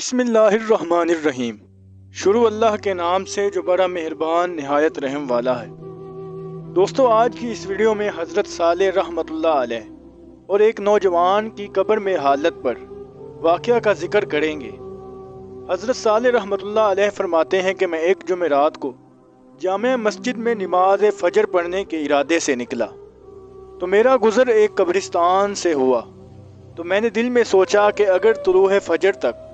बिस्मिल्लाहिर्रहमानिर्रहीम। शुरू अल्लाह के नाम से जो बड़ा मेहरबान निहायत रहम वाला है। दोस्तों, आज की इस वीडियो में हज़रत सालेह रहमतुल्लाह अलैह और एक नौजवान की कब्र में हालत पर वाक़या का जिक्र करेंगे। हज़रत सालेह रहमतुल्लाह अलैह फरमाते हैं कि मैं एक जुमेरात को जामे मस्जिद में नमाज फ़जर पढ़ने के इरादे से निकला तो मेरा गुज़र एक कब्रिस्तान से हुआ। तो मैंने दिल में सोचा कि अगर तुलूह फ़जर तक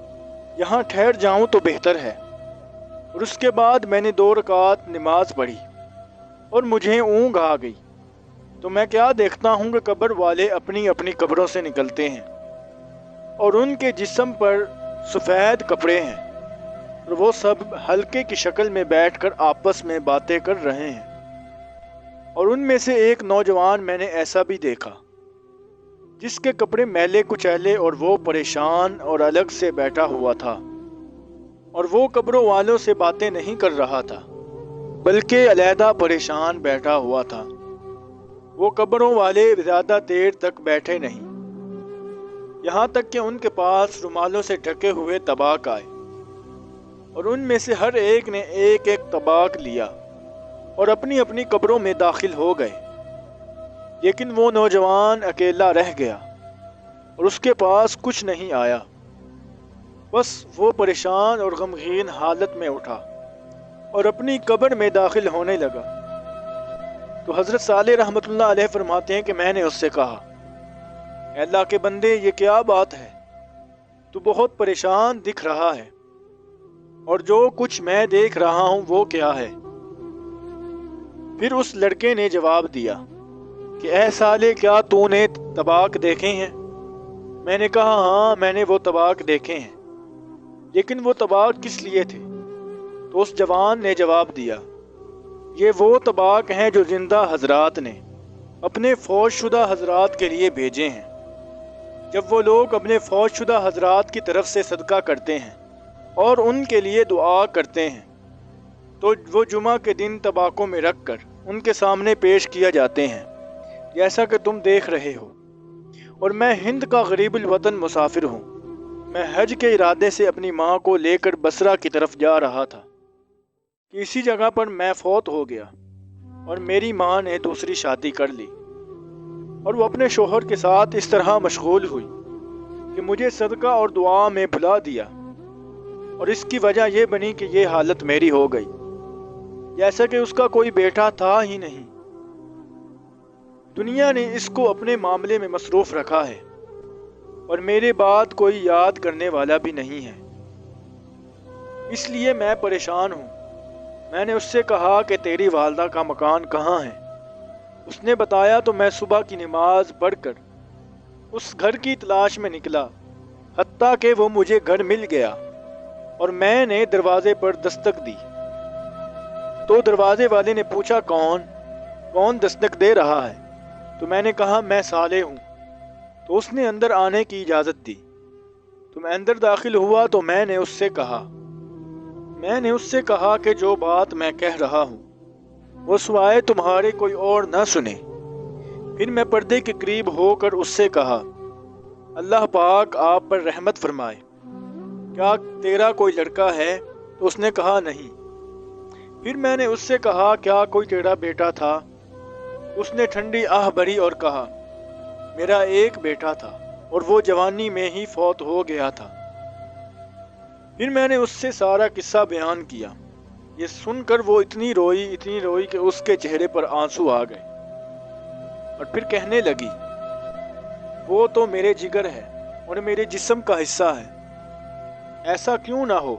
यहाँ ठहर जाऊं तो बेहतर है। और उसके बाद मैंने 2 रकात नमाज पढ़ी और मुझे ऊँघ आ गई। तो मैं क्या देखता हूँ कि कब्र वाले अपनी अपनी कब्रों से निकलते हैं और उनके जिस्म पर सफ़ेद कपड़े हैं और वो सब हल्के की शक्ल में बैठकर आपस में बातें कर रहे हैं। और उनमें से एक नौजवान मैंने ऐसा भी देखा जिसके कपड़े मैले कुचैले और वो परेशान और अलग से बैठा हुआ था। और वो कब्रों वालों से बातें नहीं कर रहा था बल्कि अलहदा परेशान बैठा हुआ था। वो कब्रों वाले ज़्यादा देर तक बैठे नहीं, यहाँ तक कि उनके पास रुमालों से ढके हुए तबाक आए और उनमें से हर एक ने एक एक तबाक लिया और अपनी अपनी कब्रों में दाखिल हो गए। लेकिन वो नौजवान अकेला रह गया और उसके पास कुछ नहीं आया। बस वो परेशान और गमगीन हालत में उठा और अपनी कब्र में दाखिल होने लगा। तो हज़रत सालेह रहमतुल्लाह अलैह फरमाते हैं कि मैंने उससे कहा, अल्लाह के बंदे, ये क्या बात है? तू बहुत परेशान दिख रहा है और जो कुछ मैं देख रहा हूँ वो क्या है? फिर उस लड़के ने जवाब दिया कि ऐ साले, क्या तूने तबाक देखे हैं? मैंने कहा, हाँ, मैंने वो तबाक देखे हैं, लेकिन वो तबाक किस लिए थे? तो उस जवान ने जवाब दिया, ये वो तबाक हैं जो जिंदा हजरात ने अपने फौजशुदा हजरात के लिए भेजे हैं। जब वो लोग अपने फौजशुदा हजरात की तरफ से सदका करते हैं और उनके लिए दुआ करते हैं तो वो जुमा के दिन तबाकों में रख कर उनके सामने पेश किया जाते हैं, जैसा कि तुम देख रहे हो। और मैं हिंद का गरीबुल वतन मुसाफिर हूँ। मैं हज के इरादे से अपनी माँ को लेकर बसरा की तरफ जा रहा था कि इसी जगह पर मैं फौत हो गया और मेरी माँ ने दूसरी शादी कर ली और वो अपने शोहर के साथ इस तरह मशगूल हुई कि मुझे सदका और दुआ में भुला दिया। और इसकी वजह यह बनी कि ये हालत मेरी हो गई, जैसा कि उसका कोई बेटा था ही नहीं। दुनिया ने इसको अपने मामले में मसरूफ रखा है और मेरे बाद कोई याद करने वाला भी नहीं है, इसलिए मैं परेशान हूँ। मैंने उससे कहा कि तेरी वालदा का मकान कहाँ है? उसने बताया तो मैं सुबह की नमाज पढ़कर उस घर की तलाश में निकला, हत्ता कि वो मुझे घर मिल गया और मैंने दरवाजे पर दस्तक दी। तो दरवाजे वाले ने पूछा, कौन दस्तक दे रहा है? तो मैंने कहा, मैं सालेह हूँ। तो उसने अंदर आने की इजाज़त दी। तो मैं अंदर दाखिल हुआ तो मैंने उससे कहा कि जो बात मैं कह रहा हूँ वो सिवाय तुम्हारे कोई और न सुने। फिर मैं पर्दे के करीब होकर उससे कहा, अल्लाह पाक आप पर रहमत फरमाए, क्या तेरा कोई लड़का है? तो उसने कहा, नहीं। फिर मैंने उससे कहा, क्या कोई तेरा बेटा था? उसने ठंडी आह भरी और कहा, मेरा एक बेटा था और वो जवानी में ही फौत हो गया था। फिर मैंने उससे सारा किस्सा बयान किया। ये सुनकर वो इतनी रोई कि उसके चेहरे पर आंसू आ गए और फिर कहने लगी, वो तो मेरे जिगर है और मेरे जिस्म का हिस्सा है। ऐसा क्यों ना हो,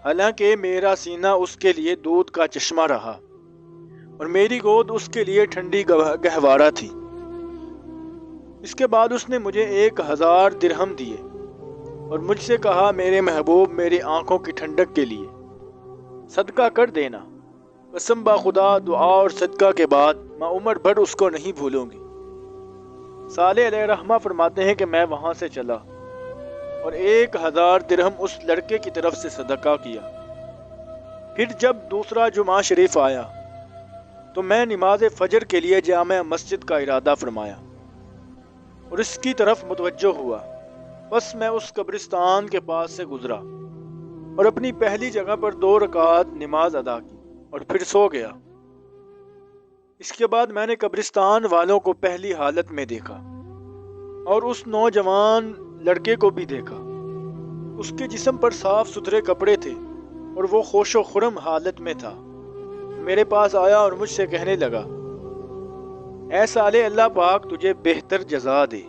हालांकि मेरा सीना उसके लिए दूध का चश्मा रहा और मेरी गोद उसके लिए ठंडी गहवारा थी। इसके बाद उसने मुझे 1000 दिरहम दिए और मुझसे कहा, मेरे महबूब, मेरी आंखों की ठंडक के लिए सदका कर देना। कसम बा खुदा, दुआ और सदका के बाद मैं उम्र भर उसको नहीं भूलूंगी। सालेह अलैह रहमा फरमाते हैं कि मैं वहां से चला और 1000 दिरहम उस लड़के की तरफ से सदका किया। फिर जब दूसरा जुमा शरीफ आया तो मैं नमाज फजर के लिए जामे मस्जिद का इरादा फरमाया और इसकी तरफ मुतवज्जो हुआ بس میں اس قبرستان کے پاس سے گزرا اور اپنی پہلی جگہ پر 2 رکعت نماز ادا کی اور پھر سو گیا۔ اس کے بعد میں نے قبرستان والوں کو پہلی حالت میں دیکھا اور اس نوجوان لڑکے کو بھی دیکھا۔ اس کے جسم پر صاف ستھرے کپڑے تھے اور وہ خوش و خرم حالت میں تھا۔ میرے پاس آیا اور مجھ سے کہنے لگا، اے سالے، اللہ پاک تجھے بہتر جزا دے۔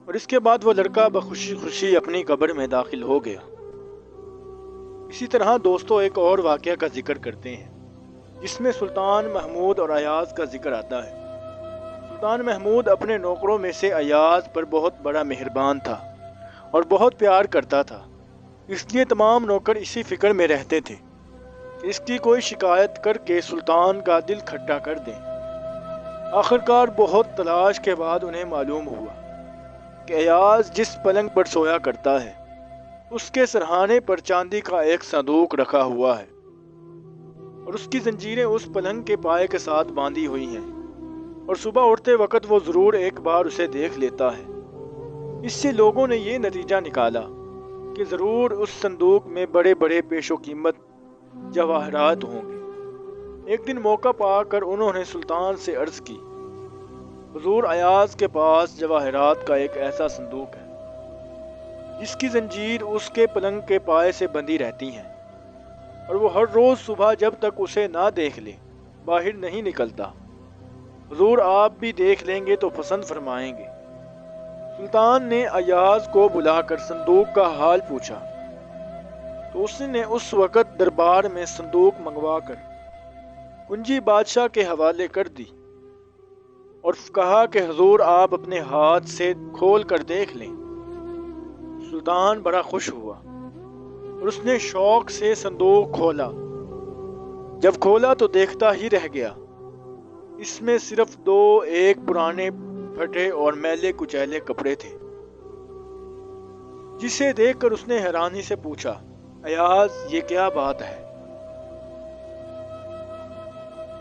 اور اس کے بعد وہ لڑکا بخوشی خوشی اپنی قبر میں داخل ہو گیا۔ اسی طرح دوستو ایک اور واقعہ کا ذکر کرتے ہیں جس میں سلطان محمود اور ایاز کا ذکر آتا ہے۔ سلطان محمود اپنے نوکروں میں سے ایاز پر بہت بڑا مہربان تھا اور بہت پیار کرتا تھا، اس لیے تمام نوکر اسی فکر میں رہتے تھے کہ اس کی کوئی شکایت کر کے سلطان کا دل کھٹا کر دیں۔ آخرکار بہت تلاش کے بعد انہیں معلوم ہوا کہ ایاز جس پلنگ پر سویا کرتا ہے اس کے سرہانے پر چاندی کا ایک صندوق رکھا ہوا ہے اور اس کی زنجیریں اس پلنگ کے پائے کے ساتھ باندھی ہوئی ہیں، اور صبح اٹھتے وقت وہ ضرور ایک بار اسے دیکھ لیتا ہے۔ اس سے لوگوں نے یہ نتیجہ نکالا کہ ضرور اس صندوق میں بڑے بڑے پیش و قیمت جواہرات ہوں گے۔ ایک دن موقع پا کر انہوں نے سلطان سے عرض کی، حضور، ایاز کے پاس جواہرات کا ایک ایسا صندوق ہے جس کی زنجیر اس کے پلنگ کے پائے سے بندھی رہتی ہیں، اور وہ ہر روز صبح جب تک اسے نہ دیکھ لے باہر نہیں نکلتا۔ حضور آپ بھی دیکھ لیں گے تو پسند فرمائیں گے۔ سلطان نے ایاز کو بلا کر صندوق کا حال پوچھا تو اس نے اس وقت دربار میں صندوق منگوا کر کنجی بادشاہ کے حوالے کر دی اور کہا کہ حضور آپ اپنے ہاتھ سے کھول کر دیکھ لیں۔ سلطان بڑا خوش ہوا اور اس نے شوق سے صندوق کھولا۔ جب کھولا تو دیکھتا ہی رہ گیا، اس میں صرف 2 پرانے پھٹے اور میلے کچیلے کپڑے تھے، جسے دیکھ کر اس نے حیرانی سے پوچھا، ایاز یہ کیا بات ہے؟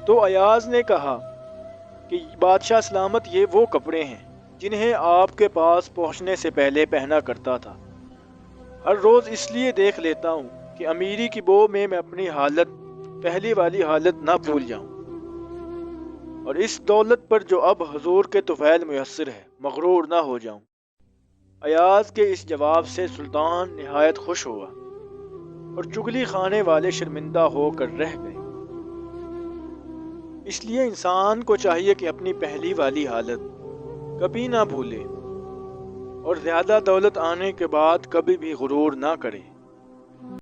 تو ایاز نے کہا کہ بادشاہ سلامت، یہ وہ کپڑے ہیں جنہیں آپ کے پاس پہنچنے سے پہلے پہنا کرتا تھا۔ ہر روز اس لیے دیکھ لیتا ہوں کہ امیری کی بو میں اپنی حالت، پہلی والی حالت نہ بھول جاؤں، اور اس دولت پر جو اب حضور کے طفیل میسر ہے مغرور نہ ہو جاؤں۔ ایاز کے اس جواب سے سلطان نہایت خوش ہوا اور چگلی خانے والے شرمندہ ہو کر رہ گئے۔ اس لیے انسان کو چاہیے کہ اپنی پہلی والی حالت کبھی نہ بھولے اور زیادہ دولت آنے کے بعد کبھی بھی غرور نہ کرے۔